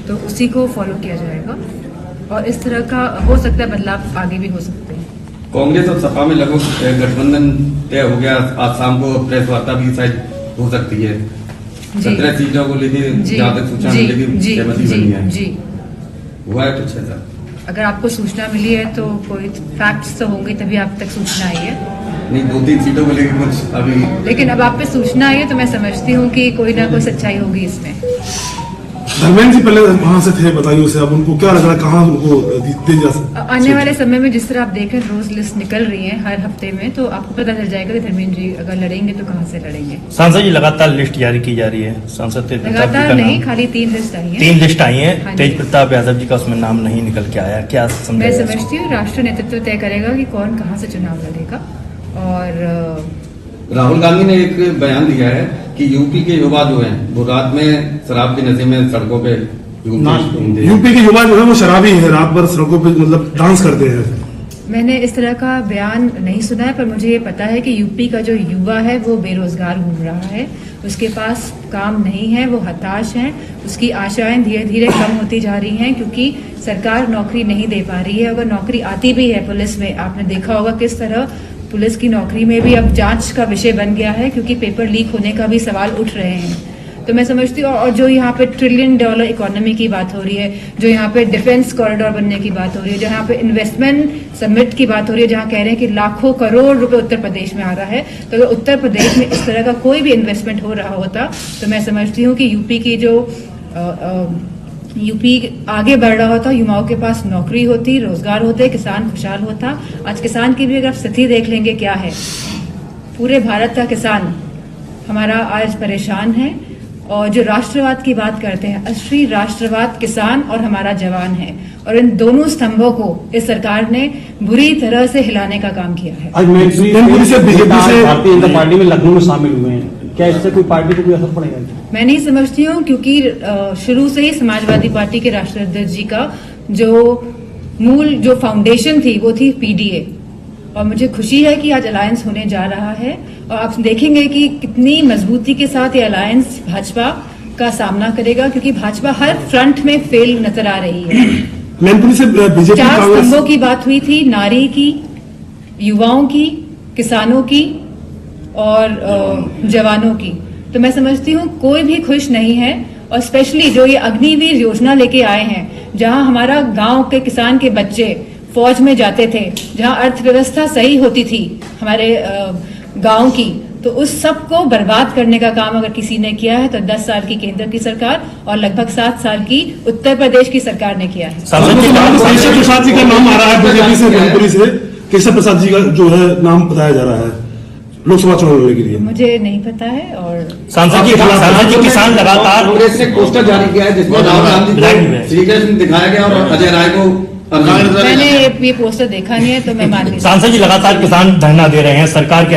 तो उसी को फॉलो किया जाएगा और इस तरह का हो सकता है बदलाव आगे भी हो सकते हैं। कांग्रेस और सपा में लगभग गठबंधन तय हो गया, आज शाम को प्रेस वार्ता भी शायद हो सकती है। 17 सीटों को लेकर जहाँ तक सूचना मिलेगी सहमति बनी है। जी हुआ है कुछ ऐसा? अगर आपको सूचना मिली है तो कोई फैक्ट्स तो होंगे तभी आप तक सूचना आई है। नहीं, 2-3 सीटों को लेकर कुछ अभी, लेकिन अब आप पे सूचना आई है तो मैं समझती हूँ कि कोई ना कोई सच्चाई होगी इसमें। धर्मेंद्र जी पहले वहां से थे, बताइए उसे, अब उनको क्या लग रहा है, कहाँ उनको दे जा सकते? आने वाले समय में जिस तरह आप देख रहे हैं रोज लिस्ट निकल रही है हर हफ्ते में, तो आपको पता चल जाएगा कि धर्मेंद्र जी अगर लड़ेंगे तो कहाँ से लड़ेंगे। सांसद जी लगातार लिस्ट जारी की जा रही है, सांसद लगातार नहीं, खाली 3 लिस्ट आई है। 3 लिस्ट आई है। तेज प्रताप यादव जी का उसमें नाम नहीं निकल के आया, क्या मैं समझती हूँ राष्ट्रीय नेतृत्व तय करेगा कि कौन कहाँ से चुनाव लड़ेगा। और राहुल गांधी ने एक बयान दिया है कि यूपी के युवा जो हैं वो रात में शराब के नशे में सड़कों पे यूपी के युवा जो है वो शराबी है, रात भर सड़कों पे मतलब डांस करते हैं। मैंने इस तरह का बयान नहीं सुना है, पर मुझे ये पता है कि यूपी का जो युवा है वो बेरोजगार घूम रहा है, उसके पास काम नहीं है, वो हताश है, उसकी आशाएं धीरे धीरे कम होती जा रही हैं क्योंकि सरकार नौकरी नहीं दे पा रही है। अगर नौकरी आती भी है पुलिस में, आपने देखा होगा किस तरह पुलिस की नौकरी में भी अब जांच का विषय बन गया है क्योंकि पेपर लीक होने का भी सवाल उठ रहे हैं। तो मैं समझती हूँ, और जो यहाँ पे $1 ट्रिलियन इकोनॉमी की बात हो रही है, जो यहाँ पे डिफेंस कॉरिडोर बनने की बात हो रही है, जो यहाँ पे इन्वेस्टमेंट समिट की बात हो रही है, जहाँ कह रहे हैं कि लाखों करोड़ रुपए उत्तर प्रदेश में आ रहा है, तो अगर उत्तर प्रदेश में इस तरह का कोई भी इन्वेस्टमेंट हो रहा होता तो मैं समझती हूँ कि यूपी की जो यूपी आगे बढ़ रहा होता, युवाओं के पास नौकरी होती, रोजगार होते, किसान खुशहाल होता। आज किसान की भी अगर स्थिति देख लेंगे क्या है, पूरे भारत का किसान हमारा आज परेशान है। और जो राष्ट्रवाद की बात करते हैं, असली राष्ट्रवाद किसान और हमारा जवान है, और इन दोनों स्तंभों को इस सरकार ने बुरी तरह से हिलाने का काम किया है। आज बीजेपी से भारतीय जनता पार्टी में लखनऊ में शामिल हुए हैं, क्या इससे कोई पार्टी को कोई असर पड़ेगा? मैं नहीं समझती हूँ क्योंकि शुरू से ही समाजवादी पार्टी के राष्ट्रीय अध्यक्ष जी का जो फाउंडेशन थी वो थी पीडीए, और मुझे खुशी है कि आज अलायंस होने जा रहा है और आप देखेंगे कि कितनी मजबूती के साथ ये अलायंस भाजपा का सामना करेगा क्योंकि भाजपा हर फ्रंट में फेल नजर आ रही है। मैनपुरी से बीजेपी 4 स्तंभों की बात हुई थी, नारी की, युवाओं की, किसानों की और जवानों की। तो मैं समझती हूँ कोई भी खुश नहीं है, और स्पेशली जो ये अग्निवीर योजना लेके आए हैं, जहां हमारा गांव के किसान के बच्चे फौज में जाते थे, जहां अर्थव्यवस्था सही होती थी हमारे गांव की, तो उस सब को बर्बाद करने का काम अगर किसी ने किया है तो 10 साल की केंद्र की सरकार और लगभग 7 साल की उत्तर प्रदेश की सरकार ने किया है। केशव प्रसाद जी का नाम आ रहा है बीजेपी से, मैनपुरी से केशव प्रसाद जी का जो है नाम बताया जा रहा है लोकसभा चुनाव लड़ने के लिए। मुझे नहीं पता है। और सांसद जी किसान लगातार कांग्रेस ने पोस्टर जारी किया है जिसमें राहुल गांधी को श्री कृष्ण दिखाया गया और अजय राय को। मैंने ये पोस्टर देखा नहीं है तो मैं मान नहीं। सांसद जी लगातार किसान धरना दे रहे हैं, सरकार के